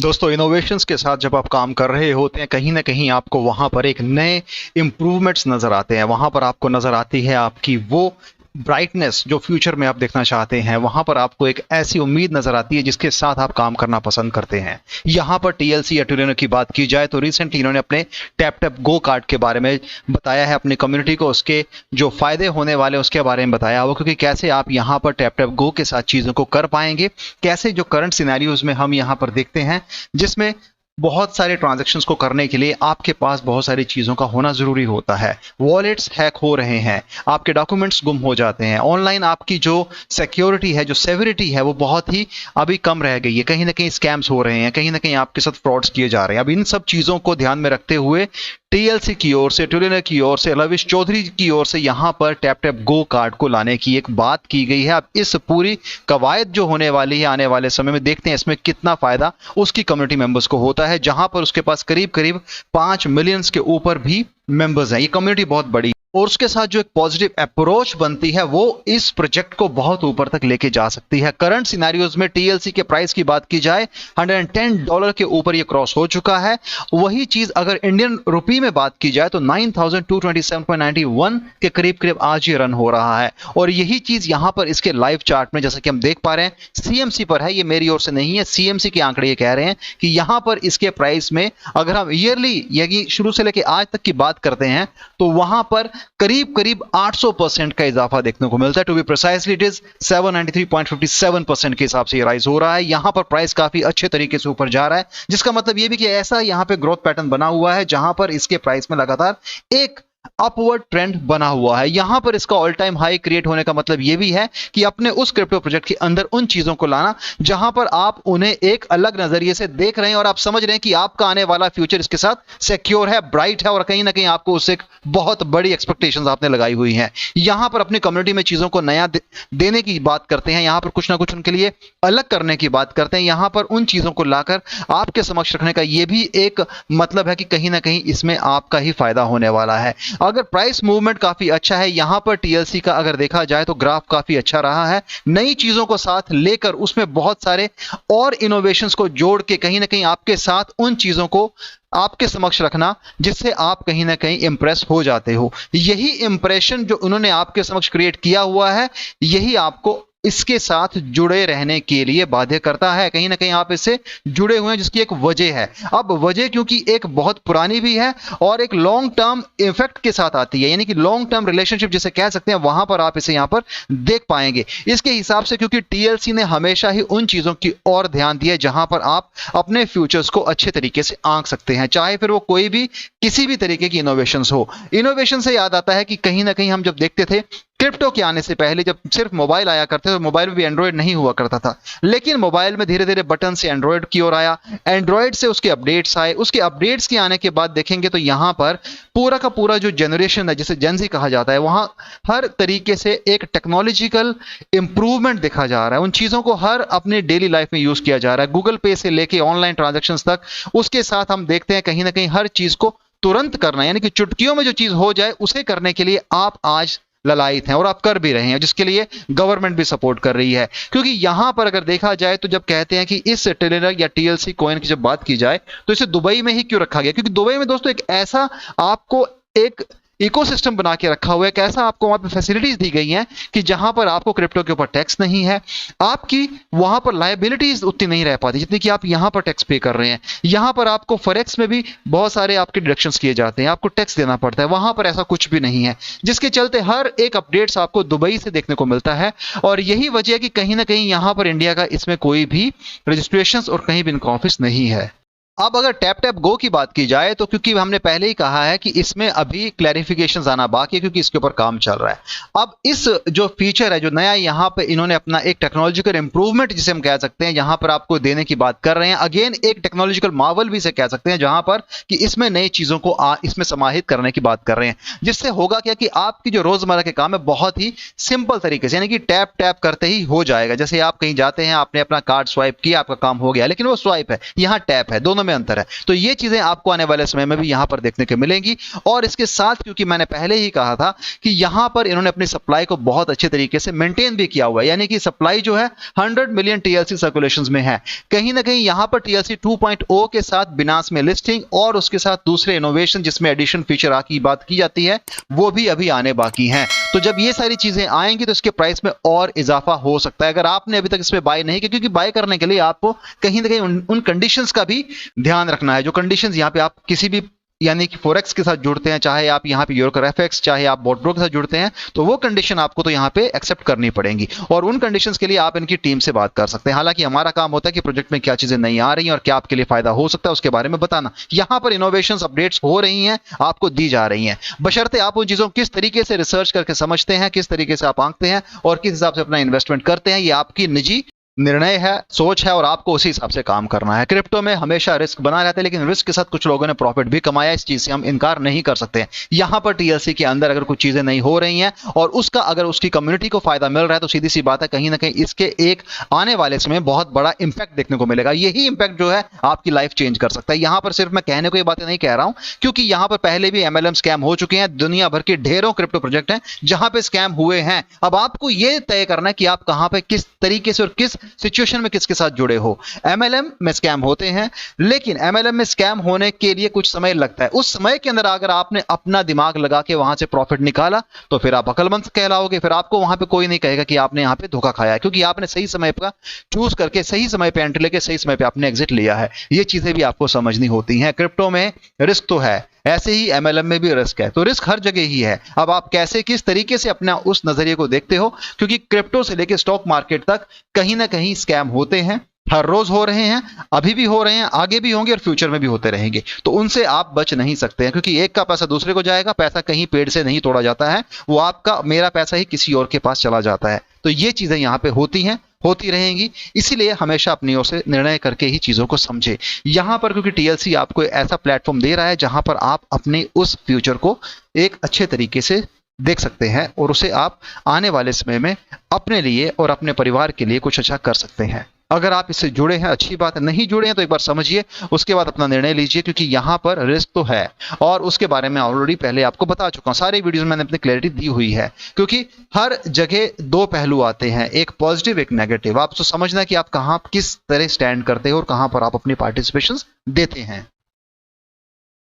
दोस्तों, इनोवेशंस के साथ जब आप काम कर रहे होते हैं, कहीं ना कहीं आपको वहां पर एक नए इंप्रूवमेंट्स नजर आते हैं। वहां पर आपको नजर आती है आपकी वो ब्राइटनेस जो फ्यूचर में आप देखना चाहते हैं। वहां पर आपको एक ऐसी उम्मीद नजर आती है जिसके साथ आप काम करना पसंद करते हैं। यहां पर टीएलसी या टुलिनो की बात की जाए तो रिसेंटली इन्होंने अपने टैप टैप गो कार्ड के बारे में बताया है अपनी कम्युनिटी को। उसके जो फायदे होने वाले उसके बारे में बताया वो, क्योंकि कैसे आप यहां पर टैप टैप गो के साथ चीजों को कर पाएंगे, कैसे जो करंट सिनेरियोज में हम यहां पर देखते हैं जिसमें बहुत सारे ट्रांजैक्शंस को करने के लिए आपके पास बहुत सारी चीजों का होना जरूरी होता है। वॉलेट्स हैक हो रहे हैं, आपके डॉक्यूमेंट्स गुम हो जाते हैं, ऑनलाइन आपकी जो सिक्योरिटी है, जो सेवरिटी है, वो बहुत ही अभी कम रह गई है। कहीं ना कहीं स्कैम्स हो रहे हैं, कहीं ना कहीं आपके साथ फ्रॉड्स किए जा रहे हैं। अब इन सब चीजों को ध्यान में रखते हुए टीएलसी की ओर से, टुलिनो की ओर से, लविश चौधरी की ओर से यहां पर टैप टैप गो कार्ड को लाने की एक बात की गई है। अब इस पूरी कवायद जो होने वाली है आने वाले समय में, देखते हैं इसमें कितना फायदा उसकी कम्युनिटी मेंबर्स को होता है, जहां पर उसके पास करीब करीब 5 मिलियंस के ऊपर भी मेंबर्स हैं। ये कम्युनिटी बहुत बड़ी, और उसके साथ जो एक पॉजिटिव अप्रोच बनती है वो इस प्रोजेक्ट को बहुत ऊपर तक लेके जा सकती है। करंट सिनेरियोज में टीएलसी के प्राइस की बात की जाए, $110 के ऊपर ये क्रॉस हो चुका है। वही चीज अगर इंडियन रुपी में बात की जाए तो 9227.91 के करीब करीब आज ये रन हो रहा है। और यही चीज यहां पर इसके लाइव चार्ट में जैसा कि हम देख पा रहे हैं, सीएमसी पर है, ये मेरी ओर से नहीं है, सीएमसी के आंकड़े ये कह रहे हैं कि यहां पर इसके प्राइस में अगर हम ईयरली यानी शुरू से लेकर आज तक की बात करते हैं तो वहां पर करीब करीब 800% का इजाफा देखने को मिलता है। To be precisely it is 793.57% के हिसाब से ये राइज हो रहा है। यहां पर प्राइस काफी अच्छे तरीके से ऊपर जा रहा है, जिसका मतलब ये भी कि ऐसा यहां पे ग्रोथ पैटर्न बना हुआ है जहां पर इसके प्राइस में लगातार एक अपवर्ड ट्रेंड बना हुआ है। यहां पर इसका ऑल टाइम हाई क्रिएट होने का मतलब यह भी है कि अपने उस क्रिप्टो प्रोजेक्ट के अंदर उन चीजों को लाना जहां पर आप उन्हें एक अलग नजरिए से देख रहे हैं और आप समझ रहे हैं कि आपका आने वाला फ्यूचर इसके साथ सिक्योर है, ब्राइट है, और कहीं ना कहीं आपको उससे एक बहुत बड़ी एक्सपेक्टेशंस आपने लगाई हुई हैं। यहां पर अपनी कम्युनिटी में चीजों को नया देने की बात करते हैं, यहां पर कुछ ना कुछ उनके लिए अलग करने की बात करते हैं। यहां पर उन चीजों को लाकर आपके समक्ष रखने का यह भी एक मतलब है कि कहीं ना कहीं इसमें आपका ही फायदा होने वाला है। अगर प्राइस मूवमेंट काफी अच्छा है यहां पर टीएलसी का, अगर देखा जाए तो ग्राफ काफी अच्छा रहा है। नई चीजों को साथ लेकर उसमें बहुत सारे और इनोवेशंस को जोड़ के कहीं ना कहीं आपके साथ उन चीजों को आपके समक्ष रखना जिससे आप कहीं ना कहीं इंप्रेस हो जाते हो। यही इंप्रेशन जो उन्होंने आपके समक्ष क्रिएट किया हुआ है, यही आपको इसके साथ जुड़े रहने के लिए बाध्य करता है। कहीं ना कहीं आप इससे जुड़े हुए हैं, जिसकी एक वजह है। अब वजह क्योंकि एक बहुत पुरानी भी है और एक लॉन्ग टर्म इफेक्ट के साथ आती है, यानी कि लॉन्ग टर्म रिलेशनशिप जिसे कह सकते हैं, वहां पर आप इसे यहां पर देख पाएंगे। इसके हिसाब से क्योंकि टीएलसी ने हमेशा ही उन चीजों की ओर ध्यान दिया जहां पर आप अपने फ्यूचर्स को अच्छे तरीके से आंक सकते हैं, चाहे फिर वो कोई भी किसी भी तरीके की इनोवेशन हो। इनोवेशन से याद आता है कि कहीं ना कहीं हम जब देखते थे क्रिप्टो के आने से पहले, जब सिर्फ मोबाइल आया करते थे तो मोबाइल में भी एंड्रॉइड नहीं हुआ करता था, लेकिन मोबाइल में धीरे धीरे बटन से एंड्रॉइड की ओर आया, एंड्रॉइड से उसके अपडेट्स आए, उसके अपडेट्स के आने के बाद देखेंगे तो यहां पर पूरा का पूरा जो जनरेशन है जिसे जेन ज़ी कहा जाता है, वहां हर तरीके से एक टेक्नोलॉजिकल इंप्रूवमेंट देखा जा रहा है। उन चीजों को हर अपने डेली लाइफ में यूज किया जा रहा है, गूगल पे से लेके ऑनलाइन ट्रांजेक्शन तक। उसके साथ हम देखते हैं कहीं ना कहीं हर चीज को तुरंत करना, यानी कि चुटकियों में जो चीज हो जाए उसे करने के लिए आप आज ललायत हैं और आप कर भी रहे हैं, जिसके लिए गवर्नमेंट भी सपोर्ट कर रही है। क्योंकि यहां पर अगर देखा जाए तो जब कहते हैं कि इस टेलर या टीएलसी कॉइन की जब बात की जाए तो इसे दुबई में ही क्यों रखा गया, क्योंकि दुबई में दोस्तों एक ऐसा आपको एक इकोसिस्टम बना के रखा हुआ है, कैसा आपको वहां पे फैसिलिटीज दी गई हैं कि जहां पर आपको क्रिप्टो के ऊपर टैक्स नहीं है, आपकी वहां पर लायबिलिटीज उतनी नहीं रह पाती जितनी कि आप यहां पर टैक्स पे कर रहे हैं। यहां पर आपको फॉरेक्स में भी बहुत सारे आपके डिडक्शंस किए जाते हैं, आपको टैक्स देना पड़ता है, वहां पर ऐसा कुछ भी नहीं है, जिसके चलते हर एक अपडेट्स आपको दुबई से देखने को मिलता है। और यही वजह है कि कहीं ना कहीं यहां पर इंडिया का इसमें कोई भी रजिस्ट्रेशन और कहीं भी इनका ऑफिस नहीं है। अब अगर टैप टैप गो की बात की जाए तो क्योंकि हमने पहले ही कहा है कि इसमें अभी क्लैरिफिकेशंस आना बाकी है, क्योंकि इसके ऊपर काम चल रहा है। अब इस जो फीचर है जो नया यहाँ पे इन्होंने अपना एक टेक्नोलॉजिकल इंप्रूवमेंट जिसे हम कह सकते हैं यहाँ पर आपको देने की बात कर रहे हैं, अगेन एक टेक्नोलॉजिकल मार्वल भी इसे कह सकते हैं, जहां पर कि इसमें नई चीजों को इसमें समाहित करने की बात कर रहे हैं, जिससे होगा क्या कि आपकी जो रोजमर्रा के काम है बहुत ही सिंपल तरीके से, यानी कि टैप टैप करते ही हो जाएगा। जैसे आप कहीं जाते हैं, आपने अपना कार्ड स्वाइप किया, आपका काम हो गया, लेकिन वो स्वाइप है, यहाँ टैप है, दोनों दोनों में अंतर है। तो ये चीजें आपको आने वाले समय में भी यहां पर देखने को मिलेंगी। और इसके साथ, क्योंकि मैंने पहले ही कहा था कि यहां पर इन्होंने अपनी सप्लाई को बहुत अच्छे तरीके से मेंटेन भी किया हुआ है, यानी कि सप्लाई जो है 100 मिलियन टीएलसी सर्कुलेशंस में है। कहीं ना कहीं यहां पर टीएलसी 2.0 के साथ बिनास में लिस्टिंग और उसके साथ दूसरे इनोवेशन जिसमें एडिशन फीचर की बात की जाती है वो भी अभी आने बाकी हैं। तो जब ये सारी चीजें आएंगी तो इसके प्राइस में और इजाफा हो सकता है। अगर आपने अभी तक इस पे बाय नहीं किया, क्योंकि बाय करने के लिए आपको कहीं ना कहीं उन कंडीशंस का भी ध्यान रखना है, जो कंडीशंस यहां पे आप किसी भी यानी कि फोरेक्स के साथ जुड़ते हैं, चाहे आप यहां पे यूरोकर एफएक्स, चाहे आप बोटब्रो के साथ जुड़ते हैं, तो वो कंडीशन आपको तो यहां पे एक्सेप्ट करनी पड़ेंगी। और उन कंडीशंस के लिए आप इनकी टीम से बात कर सकते हैं। हालांकि हमारा काम होता है कि प्रोजेक्ट में क्या चीजें नहीं आ रही हैं और क्या आपके लिए फायदा हो सकता है उसके बारे में बताना। यहां पर इनोवेशंस अपडेट्स हो रही हैं, आपको दी जा रही हैं, बशर्ते आप उन चीजों को किस तरीके से रिसर्च करके समझते हैं, किस तरीके से आप आंकते हैं और किस हिसाब से अपना इन्वेस्टमेंट करते हैं। ये आपकी निजी निर्णय है, सोच है और आपको उसी हिसाब से काम करना है। क्रिप्टो में हमेशा रिस्क बना रहता है, लेकिन रिस्क के साथ कुछ लोगों ने प्रॉफिट भी कमाया, इस चीज से हम इनकार नहीं कर सकते हैं। यहां पर टीएलसी के अंदर अगर कुछ चीजें नहीं हो रही हैं और उसका अगर उसकी कम्युनिटी को फायदा मिल रहा है तो सीधी सी बात है कहीं ना कहीं इसके एक आने वाले समय बहुत बड़ा इंपैक्ट देखने को मिलेगा। यही इंपैक्ट जो है आपकी लाइफ चेंज कर सकता है। यहां पर सिर्फ मैं कहने को ये बातें नहीं कह रहा हूं, क्योंकि यहां पर पहले भी एमएलएम स्कैम हो चुके हैं। दुनिया भर के ढेरों क्रिप्टो प्रोजेक्ट हैं जहां पे स्कैम हुए हैं। अब आपको यह तय करना है कि आप कहां पे किस तरीके से और किस सिचुएशन में के साथ जुड़े हो। एमएलएम में स्कैम होते हैं, लेकिन एमएलएम में स्कैम होने के लिए कुछ समय लगता है। उस समय के अंदर अगर आपने अपना दिमाग लगा के वहां से प्रॉफिट निकाला तो फिर आप अकलमंद कहलाओगे। फिर आपको वहां पे कोई नहीं कहेगा कि आपने यहां पे धोखा खाया है, क्योंकि आपने सही समय पर चूज करके सही समय पे एंट्री लेके सही समय पे आपने एग्जिट लिया है। ये चीजें भी आपको समझनी होती हैं। क्रिप्टो में रिस्क तो है, ऐसे ही एमएलएम में भी रिस्क है, तो रिस्क हर जगह ही है। अब आप कैसे किस तरीके से अपना उस नजरिए को देखते हो, क्योंकि क्रिप्टो से लेकर स्टॉक मार्केट तक कहीं ना कहीं स्कैम होते हैं, हर रोज हो रहे हैं, अभी भी हो रहे हैं, आगे भी होंगे और फ्यूचर में भी होते रहेंगे। तो उनसे आप बच नहीं सकते हैं, क्योंकि एक का पैसा दूसरे को जाएगा। पैसा कहीं पेड़ से नहीं तोड़ा जाता है, वो आपका मेरा पैसा ही किसी और के पास चला जाता है। तो ये चीजें यहां पे होती हैं, होती रहेंगी। इसीलिए हमेशा अपनी ओर से निर्णय करके ही चीजों को समझे। यहां पर क्योंकि टीएलसी आपको ऐसा प्लेटफॉर्म दे रहा है जहां पर आप अपने उस फ्यूचर को एक अच्छे तरीके से देख सकते हैं और उसे आप आने वाले समय में अपने लिए और अपने परिवार के लिए कुछ अच्छा कर सकते हैं। अगर आप इससे जुड़े हैं अच्छी बात है, नहीं जुड़े हैं तो एक बार समझिए, उसके बाद अपना निर्णय लीजिए, क्योंकि यहां पर रिस्क तो है और उसके बारे में ऑलरेडी पहले आपको बता चुका हूं। सारे वीडियोस में मैंने अपनी क्लैरिटी दी हुई है, क्योंकि हर जगह दो पहलू आते हैं, एक पॉजिटिव एक नेगेटिव। आप तो समझना कि आप कहां किस तरह स्टैंड करते हो और कहां पर आप अपनी पार्टिसिपेशन देते हैं।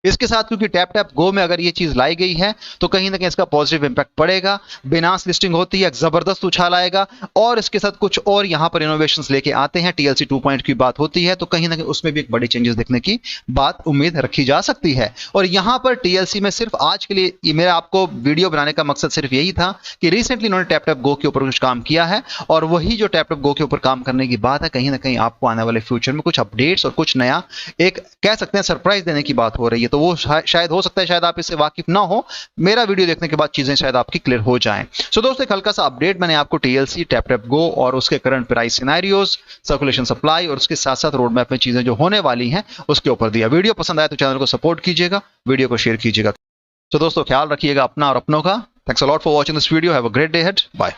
इसके साथ क्योंकि टैप टैप गो में अगर ये चीज लाई गई है तो कहीं ना कहीं इसका पॉजिटिव इंपैक्ट पड़ेगा। बिनास लिस्टिंग होती है, जबरदस्त उछाल आएगा और इसके साथ कुछ और यहां पर इनोवेशंस लेके आते हैं। टीएलसी 2.0 की बात होती है तो कहीं ना कहीं उसमें भी एक बड़ी चेंजेस देखने की बात उम्मीद रखी जा सकती है। और यहां पर टीएलसी में सिर्फ आज के लिए मेरा आपको वीडियो बनाने का मकसद सिर्फ यही था कि रिसेंटली इन्होंने टैप टैप गो के ऊपर कुछ काम किया है और वही जो टैप टैप गो के ऊपर काम करने की बात है, कहीं ना कहीं आपको आने वाले फ्यूचर में कुछ अपडेट्स और कुछ नया एक कह सकते हैं सरप्राइज देने की बात हो रही है। तो वो शायद हो सकता है शायद आप इससे वाकिफ ना हो, मेरा वीडियो देखने के बाद चीजें शायद आपकी क्लियर हो जाएं। सो दोस्तों, एक हल्का सा अपडेट मैंने आपको टीएलसी, टैप टैप गो और उसके current price scenarios, circulation supply और उसके साथ साथ रोड मैप में चीजें जो होने वाली हैं उसके ऊपर दिया। वीडियो पसंद आए तो चैनल को सपोर्ट कीजिएगा, वीडियो को शेयर कीजिएगा। तो दोस्तों, ख्याल रखिएगा अपना और अपनों का। Thanks a lot for watching this video. Have a great day ahead. Bye.